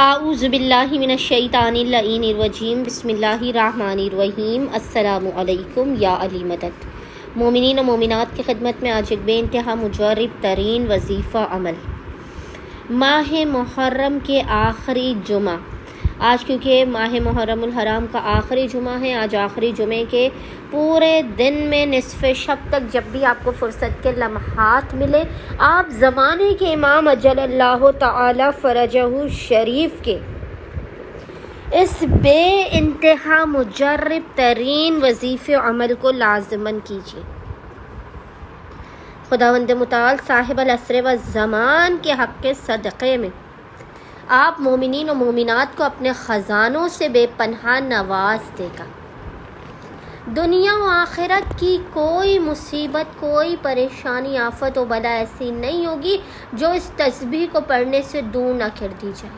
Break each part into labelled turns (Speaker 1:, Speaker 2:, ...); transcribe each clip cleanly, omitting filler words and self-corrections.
Speaker 1: اعوذ باللہ من الشیطان اللعین الرجیم بسم اللہ الرحمن الرحیم السلام علیکم یا علی مدد۔ مومنین و مومنات کی خدمت میں آج ایک بے انتہا مجرب ترین وظیفہ عمل، ماہ محرم کے آخری جمعہ۔ آج کیونکہ ماہ محرم الحرام کا آخری جمعہ ہے، آج آخری جمعے کے پورے دن میں نصف شب تک جب بھی آپ کو فرصت کے لمحات ملے، آپ زمانے کے امام اجل اللہ تعالی فرجہ شریف کے اس بے انتہا مجرب ترین وظیفے عمل کو لازماً کیجیے۔ خداوند متعال صاحب العصر و زمان کے حق کے صدقے میں آپ مومنین و مومنات کو اپنے خزانوں سے بے پناہ نواز دے گا۔ دنیا و آخرت کی کوئی مصیبت، کوئی پریشانی، آفت و بلا ایسی نہیں ہوگی جو اس تسبیح کو پڑھنے سے دور نہ کر دی جائے۔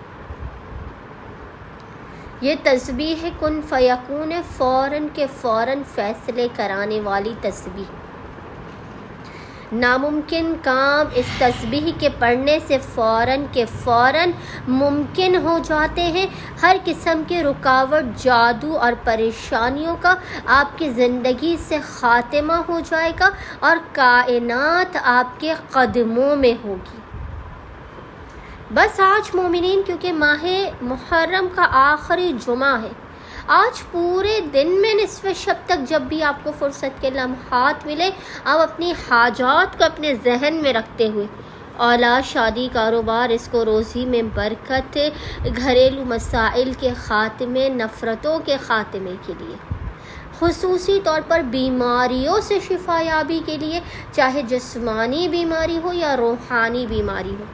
Speaker 1: یہ تسبیح ہے کن فیکون، فوراً کے فوراً فیصلے کرانے والی تسبیح۔ ناممکن کام اس تسبیح کے پڑھنے سے فوراً کے فوراً ممکن ہو جاتے ہیں۔ ہر قسم کے رکاوٹ، جادو اور پریشانیوں کا آپ کی زندگی سے خاتمہ ہو جائے گا اور کائنات آپ کے قدموں میں ہوگی۔ بس آج مومنین، کیونکہ ماہ محرم کا آخری جمعہ ہے، آج پورے دن میں نصف شب تک جب بھی آپ کو فرصت کے لمحات ملے، آپ اپنی حاجات کو اپنے ذہن میں رکھتے ہوئے اولاد، شادی، کاروبار، رزق و روزی میں برکت، گھریلو مسائل کے خاتمے، نفرتوں کے خاتمے کے لیے، خصوصی طور پر بیماریوں سے شفا یابی کے لیے، چاہے جسمانی بیماری ہو یا روحانی بیماری ہو،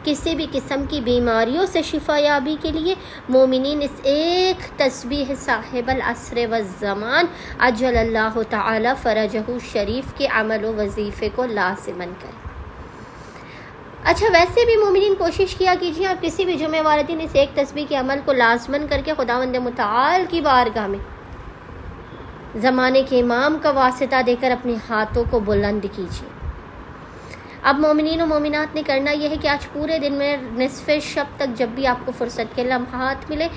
Speaker 1: کسی بھی قسم کی بیماریوں سے شفا یابی کے لیے مومنین اس ایک تسبیح صاحب العصر والزمان عجل اللہ تعالی فرجہ شریف کے عمل و وظیفے کو لازماً کریں۔ اچھا، ویسے بھی مومنین کوشش کیا کیجیے آپ کسی بھی جمعہ والے دن اس ایک تسبیح کے عمل کو لازماً کر کے خداوند متعال کی بارگاہ میں زمانے کے امام کا واسطہ دے کر اپنے ہاتھوں کو بلند کیجیے۔ اب مومنین و مومنات نے کرنا یہ ہے کہ آج پورے دن میں نصف شب تک جب بھی آپ کو فرصت کے لمحات ملے،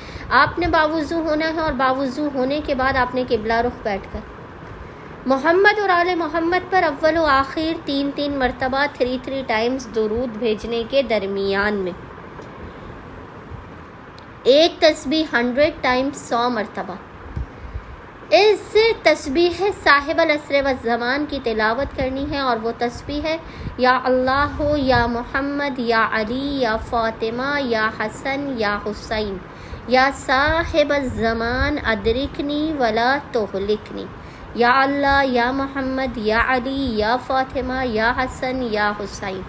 Speaker 1: آپ نے باوضو ہونا ہے، اور باوضو ہونے کے بعد آپ نے قبلہ رخ بیٹھ کر محمد اور آل محمد پر اول و آخر 3 مرتبہ 3 ٹائمز درود بھیجنے کے درمیان میں ایک تسبیح 100 ٹائمز 100 مرتبہ اس تسبیح صاحب العصر والزمان کی تلاوت کرنی ہے، اور وہ تسبیح ہے یا اللہ، یا محمد، یا علی، یا فاطمہ، یا حسن، یا حسین، یا صاحب الزمان ادرکنی ولا تہلکنی۔ یا اللہ، یا محمد، یا علی، یا فاطمہ، یا حسن، یا حسین،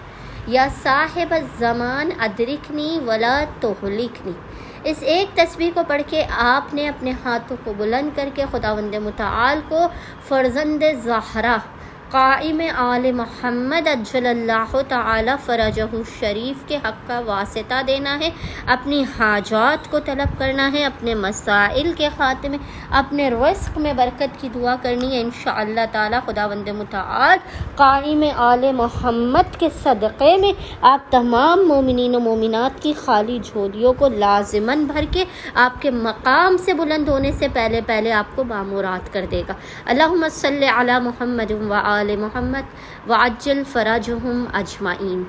Speaker 1: یا صاحب الزمان ادرکنی ولا تہلکنی۔ اس ایک تسبیح کو پڑھ کے آپ نے اپنے ہاتھوں کو بلند کر کے خداوند متعال کو فرزند زہرا قائم آل محمد عجل اللہ تعالی فرجہ شریف کے حق کا واسطہ دینا ہے، اپنی حاجات کو طلب کرنا ہے، اپنے مسائل کے خاتمے، اپنے رزق میں برکت کی دعا کرنی ہے۔ انشاءاللہ تعالی خداوند متعال قائم آل محمد کے صدقے میں آپ تمام مومنین و مومنات کی خالی جھولیوں کو لازماً بھر کے آپ کے مقام سے بلند ہونے سے پہلے پہلے آپ کو بامراد کر دے گا۔ اللہم صلی علی محمد و آل محمد وعجل فرجہم اجمعین۔